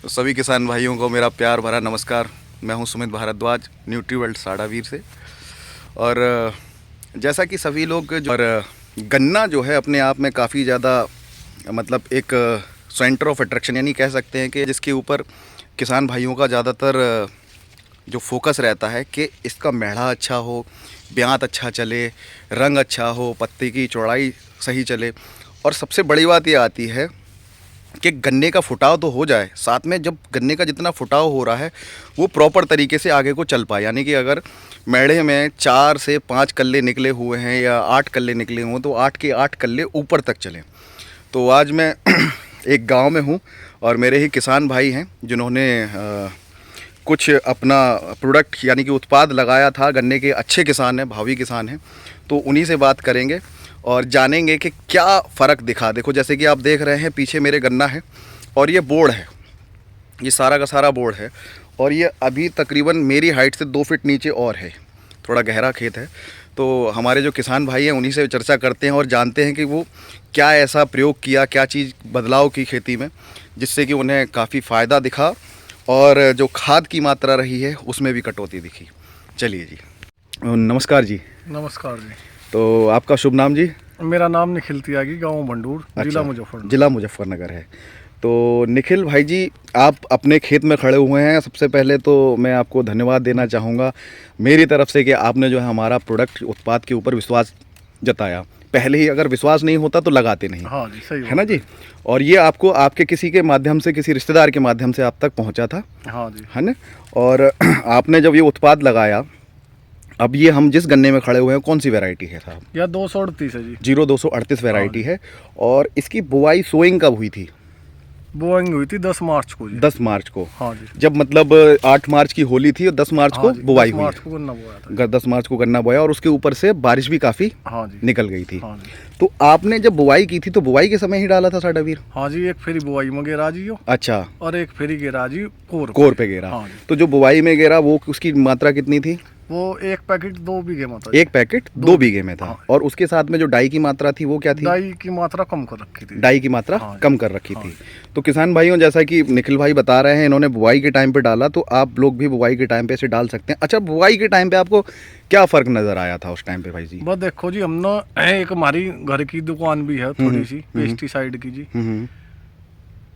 तो सभी किसान भाइयों को मेरा प्यार भरा नमस्कार। मैं हूं सुमित भारद्वाज, न्यूट्रीवर्ल्ड साड़ावीर से। और जैसा कि सभी लोग गन्ना जो है अपने आप में काफ़ी ज़्यादा मतलब एक सेंटर ऑफ अट्रैक्शन यानी कह सकते हैं कि जिसके ऊपर किसान भाइयों का ज़्यादातर जो फोकस रहता है कि इसका मेढ़ा अच्छा हो, ब्यांत अच्छा चले, रंग अच्छा हो, पत्ती की चौड़ाई सही चले। और सबसे बड़ी बात ये आती है कि गन्ने का फुटाव तो हो जाए, साथ में जब गन्ने का जितना फुटाव हो रहा है वो प्रॉपर तरीके से आगे को चल पाए। यानी कि अगर मेढ़े में 4 से 5 कल्ले निकले हुए हैं या 8 कल्ले निकले हों तो 8 के 8 कल्ले ऊपर तक चलें। तो आज मैं एक गांव में हूं और मेरे ही किसान भाई हैं जिन्होंने कुछ अपना प्रोडक्ट यानी कि उत्पाद लगाया था। गन्ने के अच्छे किसान हैं, भावी किसान हैं, तो उन्हीं से बात करेंगे और जानेंगे कि क्या फ़र्क दिखा। देखो जैसे कि आप देख रहे हैं पीछे मेरे गन्ना है और ये बोर्ड है, ये सारा का सारा बोर्ड है और ये अभी तकरीबन मेरी हाइट से 2 फीट नीचे और है, थोड़ा गहरा खेत है। तो हमारे जो किसान भाई हैं उन्हीं से चर्चा करते हैं और जानते हैं कि वो क्या ऐसा प्रयोग किया, क्या चीज़ बदलाव की खेती में जिससे कि उन्हें काफ़ी फ़ायदा दिखा और जो खाद की मात्रा रही है उसमें भी कटौती दिखी। चलिए जी, नमस्कार जी। नमस्कार जी। तो आपका शुभ नाम जी? मेरा नाम निखिल त्यागी, गांव बंडूर, जिला मुजफ्फरनगर। जिला मुजफ्फरनगर है। तो निखिल भाई जी, आप अपने खेत में खड़े हुए हैं। सबसे पहले तो मैं आपको धन्यवाद देना चाहूँगा मेरी तरफ से कि आपने जो है हमारा प्रोडक्ट उत्पाद के ऊपर विश्वास जताया। पहले ही अगर विश्वास नहीं होता तो लगाते नहीं। हाँ जी, सही है ना जी। और ये आपको आपके किसी के माध्यम से, किसी रिश्तेदार के माध्यम से आप तक पहुँचा था। हाँ जी, है ना। और आपने जब ये उत्पाद लगाया, अब ये हम जिस गन्ने में खड़े हुए हैं कौन सी वैरायटी है साहब? यह 238 है जी। 0238 वैरायटी है। और इसकी बुआई सोइंग कब हुई थी? बोइंग हुई थी 10 मार्च को जी। 10 मार्च को। हाँ जी। जब मतलब 8 मार्च की होली थी और 10 मार्च को बुआई हुई। 10 मार्च को गन्ना बोया था। 10 मार्च को गन्ना बोया और उसके ऊपर से बारिश भी काफ़ी हाँ जी, निकल गई थी। हाँ जी। तो आपने जब बुआई की थी तो बुआई के समय ही डाला था साड़ावीर? हाँ जी, एक फेरी बुआई में गिरा जी यो। अच्छा। और एक फेरी गिरा जी कोर पे गिरा। हाँ जी। तो जो बुआई में गिरा वो उसकी मात्रा कितनी थी? वो एक पैकेट 2 बीघे में था। एक पैकेट 2 बीघे में था। हाँ। और उसके साथ में जो डाई की मात्रा थी वो क्या थी? डाई की मात्रा कम कर रखी थी। डाई की मात्रा हाँ कम कर रखी हाँ थी। तो किसान भाइयों, जैसा कि निखिल भाई बता रहे हैं, इन्होंने बुआई के टाइम पे डाला, तो आप लोग भी बुआई के टाइम पे इसे डाल सकते हैं। अच्छा, बुआई के टाइम पे आपको क्या फ़र्क नज़र आया था उस टाइम पे भाई जी? बस देखो जी, हमने एक हमारी घर की दुकान भी है थोड़ी सी पेस्टिसाइड की जी।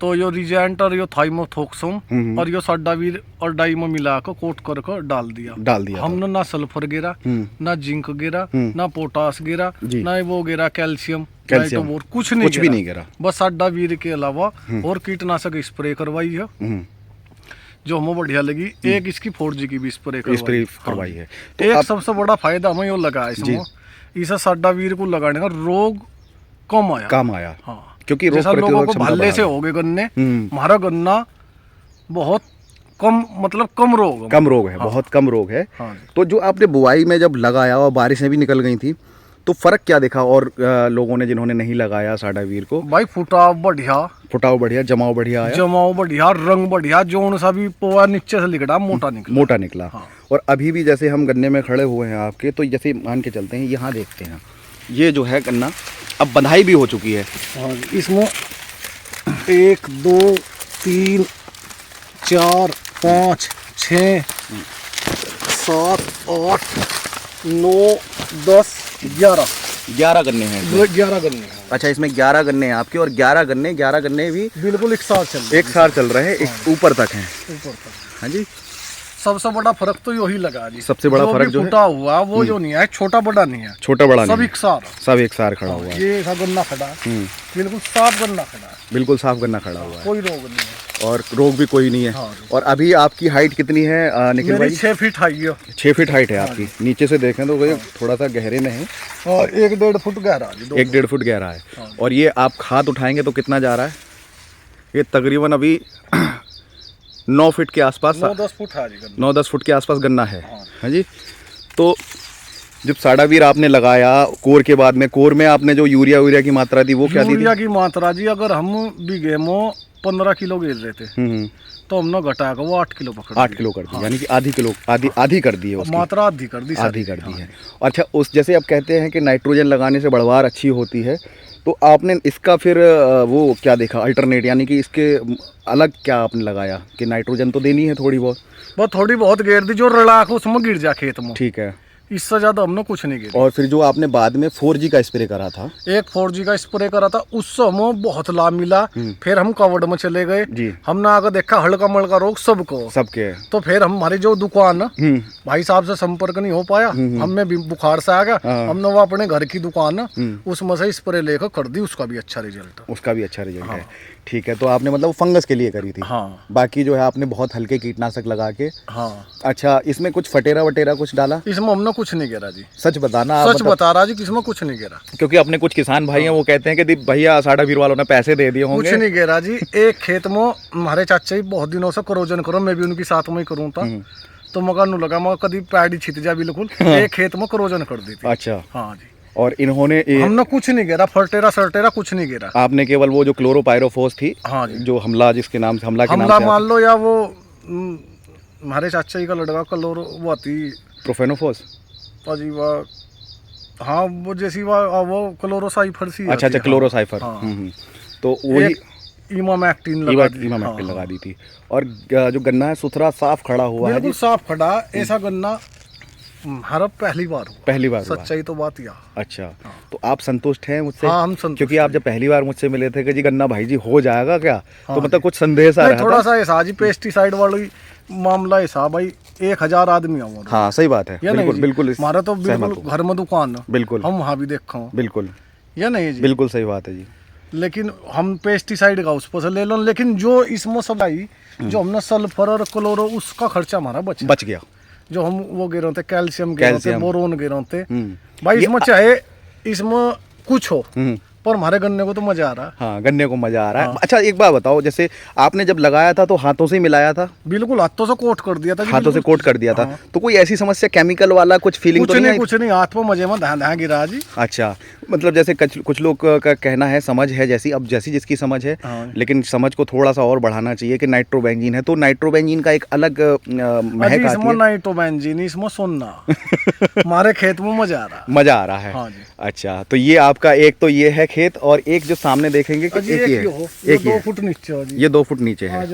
तो यो रिजेंट और यो थाइमोथोक्सम और यो साडावीर और डाइमो मिला कर कोट कर डाल दिया। हमने ना सल्फर गिरा, ना जिंक गिरा, ना पोटास गिरा, ना वो गिरा कैल्शियम, कुछ भी नहीं गिरा। बस साडावीर के अलावा और कीटनाशक स्प्रे करवाई है जो हमें बढ़िया लगी। एक इसकी 4G की भी स्प्रे करवाई है। तो एक सबसे बड़ा फायदा हमें यो लगा है इसमें, इसे साडावीर को लगाने का रोग कम आया। हाँ, क्योंकि रोग लोगों को भल्ले से हो गए गन्ने, हमारा गन्ना बहुत कम, मतलब कम रोग है। हाँ। बहुत कम रोग है। हाँ। तो जो आपने बुआई में जब लगाया और बारिशें भी निकल गई थी तो फर्क क्या दिखा और लोगों ने जिन्होंने नहीं लगाया साडावीर को? भाई फुटाव बढ़िया, जमाव बढ़िया, रंग बढ़िया, जोन सा भी पोआ नीचे से लिकड़ा मोटा निकला। हाँ। और अभी भी जैसे हम गन्ने में खड़े हुए हैं आपके, तो जैसे मान के चलते हैं, यहाँ देखते हैं ये जो है गन्ना अब बंधाई भी हो चुकी है। हाँ, इसमें 1 2 3 4 5 6 7 8 9 10 11 गन्ने हैं। 11 गन्ने हैं। अच्छा, इसमें 11 गन्ने हैं आपके और 11 गन्ने भी बिल्कुल एक साथ चल रहे हैं। हाँ। ऊपर तक हैं। हाँ जी। सबसे बड़ा फर्क तो यही लगा जी। सबसे बड़ा फर्क जो फूटा हुआ वो जो नहीं है, छोटा बड़ा नहीं है, सब एक सार खड़ा हुआ है। ये गन्ना खड़ा है, बिल्कुल साफ गन्ना खड़ा है, बिल्कुल साफ गन्ना खड़ा हुआ है, कोई रोग नहीं है और रोग भी कोई नहीं है। हाँ। और अभी आपकी हाइट कितनी है निखिल भाई? 6 फीट हाइट है। 6 फीट हाइट है आपकी। नीचे से देखें तो थोड़ा सा गहरे में है और 1-1.5 फुट गहरा है। 1-1.5 फुट गहरा है। और ये आप खाद उठाएंगे तो कितना जा रहा है? ये तकरीबन अभी 9 फीट के आसपास, 9-10 फुट है जी, 9-10 फुट के आसपास गन्ना है। हाँ जी। तो जब साडावीर आपने लगाया कोर के बाद में, कोर में आपने जो यूरिया की मात्रा दी वो क्या दी? यूरिया की मात्रा जी, अगर हम बीघे में 15 किलो गिर रहे थे तो हमने घटा कर वो 8 किलो पकड़ 8 किलो कर दी। यानी कि आधी कर दी है उसकी मात्रा, आधी कर दी है। अच्छा, उस जैसे आप कहते हैं कि नाइट्रोजन लगाने से बढ़वार अच्छी होती है, तो आपने इसका फिर वो क्या देखा अल्टरनेट, यानी कि इसके अलग क्या आपने लगाया कि नाइट्रोजन तो देनी है थोड़ी बहुत? बस थोड़ी बहुत गेर दी, जो रला के उसमें गिर जा खेत में, ठीक है। इससे ज्यादा हमने कुछ नहीं गिरा। और फिर जो आपने बाद में 4G का स्प्रे करा था? एक 4G का स्प्रे करा था, उससे हमें बहुत लाभ मिला। फिर हम कवर्ड में चले गए जी। हमने आकर देखा हल्का मलका रोग सबको, सबके। तो फिर हमारी जो दुकान भाई साहब से संपर्क नहीं हो पाया, हमें भी बुखार से आ गया, हमने वो अपने घर की दुकान उसमें से स्प्रे लेकर कर दी, उसका भी अच्छा रिजल्ट। उसका भी अच्छा रिजल्ट है, ठीक है। तो आपने मतलब फंगस के लिए करी थी? हाँ। बाकी जो है आपने बहुत हल्के कीटनाशक लगा के। हाँ। अच्छा, इसमें कुछ फटेरा वटेरा कुछ डाला? इसमें हमने कुछ नहीं गिरा जी, सच बताना। सच बता रहा जी, इसमें कुछ नहीं गिरा। क्योंकि अपने कुछ किसान भाई हैं वो कहते हैं कि भैया साड़ा वीर वालों ने पैसे दे दिए होंगे। कुछ नहीं गिरा जी। एक खेत में हमारे चाचा जी बहुत दिनों से करोजन करो, मैं भी उनकी साथ में ही करूँ था, तो मगर नु लगा मगर कभी पैडी छिट जा बिल्कुल। एक खेत में करोजन कर दी थी। अच्छा। हाँ जी। और इन्होंने हमने कुछ नहीं गिरा, फर्टेरा सर्टेरा कुछ नहीं गिरा। आपने केवल वो जो क्लोरोपायरोफॉस थी, हाँ जी, जो हमला जिसके नाम से हमला के नाम हमला से मान लो, या वो हमारे चाचा जी का लड़का क्लोरो वो आती प्रोफेनोफॉस जी, हाँ वो जैसी वो क्लोरोसाइफर सी। अच्छा अच्छा, क्लोरोसाइफर। तो वही इमामेक्टिन लगा दी थी। और जो गन्ना है सुथरा साफ खड़ा हुआ है, बिल्कुल साफ खड़ा। ऐसा गन्ना हर पहली बार हुआ। पहली बार सच्चाई तो बात यह। अच्छा। तो आप संतुष्ट हैं मुझसे? हाँ, हम संतुष्ट। क्योंकि आप जब पहली बार मुझसे मिले थे कि जी गन्ना भाई जी हो जाएगा क्या, तो मतलब कुछ संदेह सा रहा थोड़ा सा ऐसा जी, पेस्टिसाइड वाली मामला ऐसा भाई, 1000 आदमी आओ। हाँ सही बात है, बिल्कुल बिल्कुल। हमारा तो बिल्कुल घर में दुकान, बिल्कुल हम वहाँ भी देखा हूँ, बिल्कुल या नहीं जी? बिल्कुल सही बात है जी। लेकिन हम पेस्टिसाइड का उस पर से ले लो, लेकिन जो इसमें सब आई, जो हमने सल्फर और क्लोरो, उसका खर्चा हमारा बच गया। जो हम वो गिरे थे कैल्शियम गिरे थे, बोरोन गिरे थे भाई, इसमें चाहे इसमें कुछ हो पर हमारे गन्ने को तो मजा आ रहा है। हाँ, गन्ने को मजा आ रहा है। अच्छा एक बात बताओ, जैसे आपने जब लगाया था तो हाथों से ही मिलाया था? बिल्कुल हाथों से कोट कर दिया था। हाथों से कोट कर दिया था। तो कोई ऐसी समस्या केमिकल वाला कुछ फीलिंग तो नहीं? कुछ नहीं, हाथ पे मजे में धा गिरा जी। अच्छा, मतलब जैसे कुछ लोग का कहना है, समझ है जैसी, अब जैसी जिसकी समझ है, लेकिन समझ को थोड़ा सा और बढ़ाना चाहिए कि नाइट्रोबेंजीन है, तो नाइट्रोबेंजीन का एक अलग महक आती है। नाइट्रोबेंजीन इसमें सुनना हमारे खेत में मजा आ रहा है। हाँ जी। अच्छा, तो ये आपका एक तो ये है खेत, और एक जो सामने देखेंगे कि एक 2 फुट नीचे, ये 2 फुट नीचे है।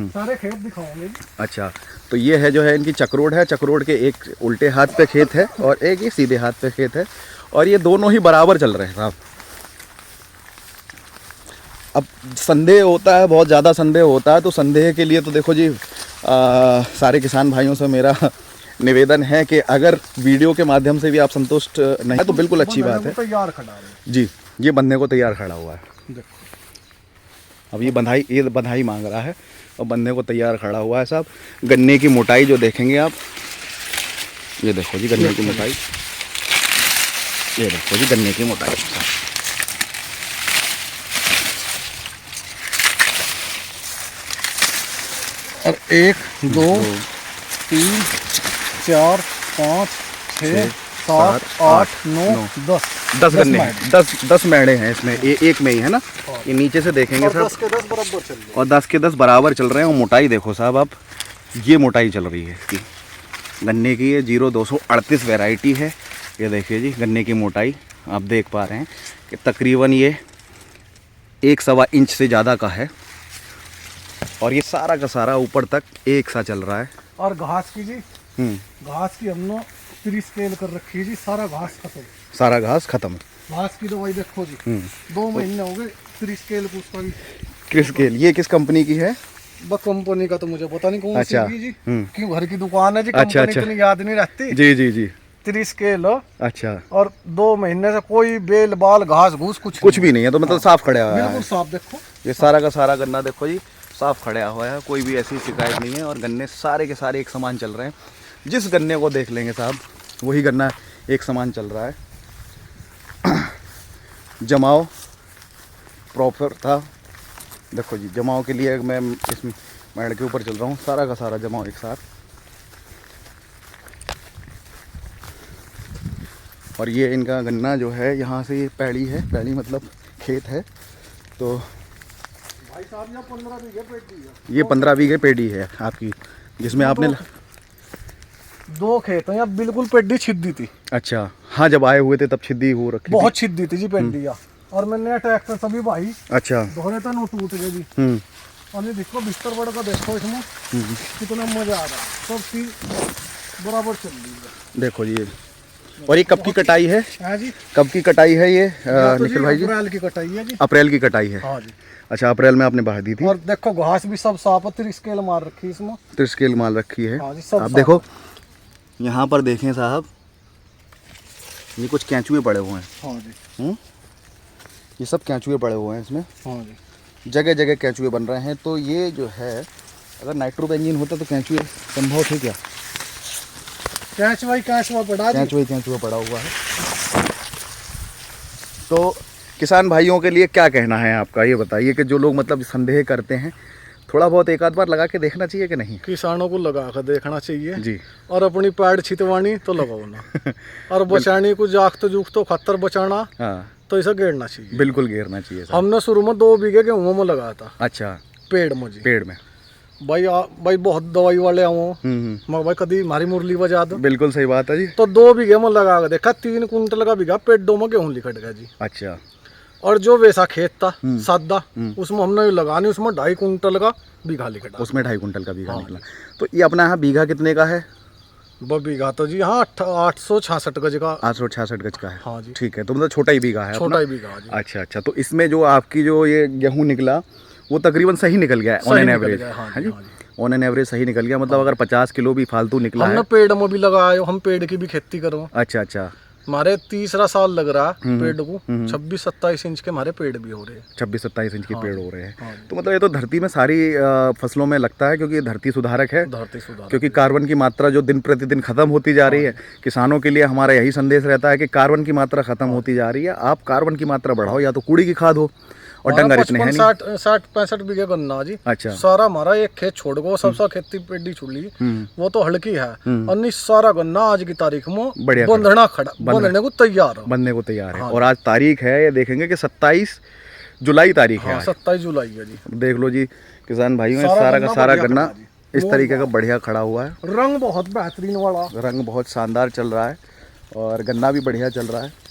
सारे खेत दिखाओगे। अच्छा, तो ये है जो है इनकी चक्रोड है। चक्रोड के एक उल्टे हाथ पे खेत है और एक ये सीधे हाथ पे खेत है, और ये दोनों ही बराबर चल रहे हैं साहब। अब संदेह होता है, बहुत ज़्यादा संदेह होता है, तो संदेह के लिए तो देखो जी सारे किसान भाइयों से मेरा निवेदन है कि अगर वीडियो के माध्यम से भी आप संतुष्ट नहीं है तो बिल्कुल अच्छी बात है। तैयार खड़ा है जी, ये बंधे को तैयार खड़ा हुआ है। अब ये बंधाई मांग रहा है और बंधे को तैयार खड़ा हुआ है साहब। गन्ने की मोटाई जो देखेंगे आप, ये देखो जी गन्ने की मोटाई, ये देखो जी गन्ने की मोटाई। और 1 2 3 4 5 6 7 8 9 10 गन्ने, 10 मेढ़े हैं इसमें, एक में ही है ना। ये नीचे से देखेंगे साहब, 10 के 10 बराबर चल रहे हैं, और 10 के 10 बराबर चल रहे हैं। और मोटाई देखो साहब आप, ये मोटाई चल रही है इसकी गन्ने की। ये 0238 वैरायटी है। ये देखिए जी गन्ने की मोटाई आप देख पा रहे हैं कि तकरीबन ये 1.25 इंच से ज़्यादा का है, और ये सारा का सारा ऊपर तक एक सा चल रहा है। और घास की जी, घास की हमने 30 स्केल कर रखी है जी, सारा घास खत्म, सारा घास खत्म। घास की दवाई देखो जी, 2 महीने हो गए 30 स्केल को उसका भी। किस स्केल, ये किस कंपनी की है? कंपनी का तो मुझे पता नहीं कौन अच्छा, सी जी, क्यों घर की दुकान है जी, अच्छा, कंपनी इतनी याद नहीं रहती। जी जी जी, 30 स्केल। अच्छा, और 2 महीने से कोई बेल बाल घास घूस कुछ भी नहीं है, तो मतलब साफ खड़ा हुआ है। बिल्कुल साफ देखो, ये सारा का सारा गन्ना देखो जी साफ खड़ा हुआ है, कोई भी ऐसी शिकायत नहीं है। और गन्ने सारे के सारे एक समान चल रहे हैं। जिस गन्ने को देख लेंगे साहब वही गन्ना एक समान चल रहा है। जमाव प्रॉपर था, देखो जी जमाव के लिए मैं इस मेड़ के ऊपर चल रहा हूँ, सारा का सारा जमाव एक साथ। और ये इनका गन्ना जो है यहाँ से ये पैड़ी है, पैड़ी मतलब खेत है। तो भाई साहब ये 15 बीघे पेड़ी है, ये 15 बीघे पेड़ी है आपकी, जिसमें आपने 2 खेत हैं, बिल्कुल पेड़ी छिद्दी थी। अच्छा, हाँ जब आए हुए थे तब छिद्दी हो रखी बहुत छिद्दी थी जी पेड़ी। और मैंने ट्रैक्टर सभी भाई अच्छा। धोने तो टूट गए जी। और ये देखो बिस्तर बड़ा का देखो इसमें कितना मजा आ रहा है, सब चीज बराबर चल रही है। देखो जी, और ये कब की कटाई है? हाँ जी, कब की कटाई है ये तो निखिल भाई जी? अप्रैल की कटाई है जी। अप्रैल की कटाई है। हाँ जी। अच्छा, अप्रैल में आपने बहा दी थी। और देखो घास भी सब साफ है, 30 स्केल मार रखी है इसमें। 30 स्केल माल रखी है। हाँ जी, सब आप साफ देखो यहाँ पर देखें साहब, ये कुछ कैंचुए पड़े हुए हैं। हाँ जी। ये सब कैंचुए पड़े हुए हैं इसमें, हाँ जी। जगह जगह कैंचुए बन रहे हैं। तो ये जो है, अगर नाइट्रो बेंजीन होता तो कैंचुए संभव थे क्या? कैंचुआ पड़ा जी। कैंचुआ पड़ा हुआ है। तो किसान भाइयों के लिए क्या कहना है आपका, ये बताइए कि जो लोग मतलब संदेह करते हैं, थोड़ा बहुत एक आध बार लगा के देखना चाहिए कि नहीं? किसानों को लगा कर देखना चाहिए जी। और अपनी पैड़ छितवानी तो लगाओ ना और बचानी को जागत जुगत तो खतर बचाना, हाँ, तो इसे घेरना चाहिए। बिल्कुल घेरना चाहिए साहब। हमने शुरू में 2 बीघे गेहूं में लगाया था। अच्छा, पेड़ में जी। पेड़ में। भाई बहुत दवाई वाले आओ मगर भाई कभी हमारी मुरली बजा दो। बिल्कुल सही बात है जी। तो 2 बीघे में लगा के देखा, 3 कुंटल का बीघा पेड़ों में गेहूं लिखट गया जी। अच्छा। और जो वैसा खेत था सादा, उसमें हमने लगानी, उसमें 2.5 कुंटल का बीघा लिखटा। उसमें 2.5 कुंटल का बीघा हाँ निकला। तो ये अपना यहाँ बीघा कितने का है? वो बीघा तो जी हाँ 866 गज का। 866 गज का है। हाँ जी। ठीक है, तो मतलब छोटा ही बीघा है छोटा अपना। ही बीघा जी। अच्छा अच्छा, तो इसमें जो आपकी जो ये गेहूं निकला वो तकरीबन सही निकल गया ऑन एन एवरेज? हाँ जी। ऑन एन एवरेज सही निकल गया, मतलब अगर 50 किलो भी फालतू निकला हमने है। पेड़ में भी लगाया, हम पेड़ की भी खेती करो। अच्छा अच्छा। हमारे 3रा साल लग रहा पेड़ को। 26-27 इंच के हमारे पेड़ भी हो रहे हैं। 26-27 इंच के पेड़ हो रहे हैं। हाँ। तो मतलब ये तो धरती में सारी फसलों में लगता है, क्योंकि ये धरती सुधारक है। धरती सुधार। क्योंकि कार्बन की मात्रा जो दिन प्रतिदिन खत्म होती जा रही है, किसानों के लिए हमारा यही संदेश रहता है कि कार्बन की मात्रा खत्म होती जा रही है। आप कार्बन की मात्रा बढ़ाओ, या तो कूड़ी की खाद हो, और डंगर इतने हैं नहीं। 60-65 बीघे गन्ना जी। अच्छा। सारा हमारा एक खेत छोड़ गो, सबसा खेती पेड़ी छुड़ी, वो तो हल्की है। और सारा गन्ना आज की तारीख में बढ़िया बंधना खड़ा, बंधने को तैयार है। बनने को तैयार है। और आज तारीख है, ये देखेंगे कि 27 जुलाई तारीख है। 27 जुलाई है जी। देख लो जी किसान भाइयों, सारा सारा का गन्ना सारा बढ़िया गन्ना खड़ा जी। इस तरीके का बढ़िया खड़ा हुआ है। रंग बहुत बेहतरीन वाला, रंग बहुत शानदार चल रहा है, और गन्ना भी बढ़िया चल रहा है।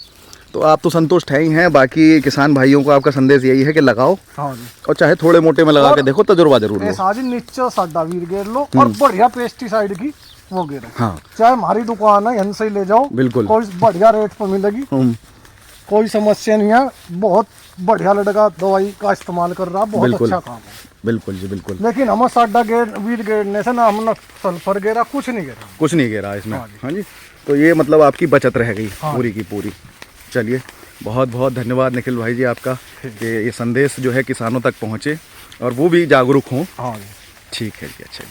तो आप तो संतुष्ट हैं ही हैं। बाकी किसान भाइयों को आपका संदेश यही है कि लगाओ, हाँ जी। और चाहे थोड़े मोटे में लगा के देखो, तजुर्बा जरूर लो। ऐसा जी नीचे साडा वीर गेर लो, और बढ़िया पेस्टिसाइड की वो गेरो। हाँ, चाहे हमारी दुकान है, यहाँ से ही ले जाओ। बिल्कुल। कोई बढ़िया रेट पर मिलेगी, कोई समस्या नहीं है। बहुत बढ़िया लड़का दवाई का इस्तेमाल कर रहा, बहुत बिल्कुल। अच्छा काम है। बिल्कुल जी, बिल्कुल। लेकिन हम साडा वीर गेरने से ना हमने सल्फर गेरा, कुछ नहीं गेरा। कुछ नहीं गिरा इसमें। हाँ जी। हाँ जी। तो ये मतलब आपकी बचत रह गई हाँ। पूरी की पूरी। चलिए, बहुत बहुत धन्यवाद निखिल भाई जी आपका, कि ये संदेश जो है किसानों तक पहुँचे और वो भी जागरूक हों। हाँ जी। ठीक है जी, अच्छा जी।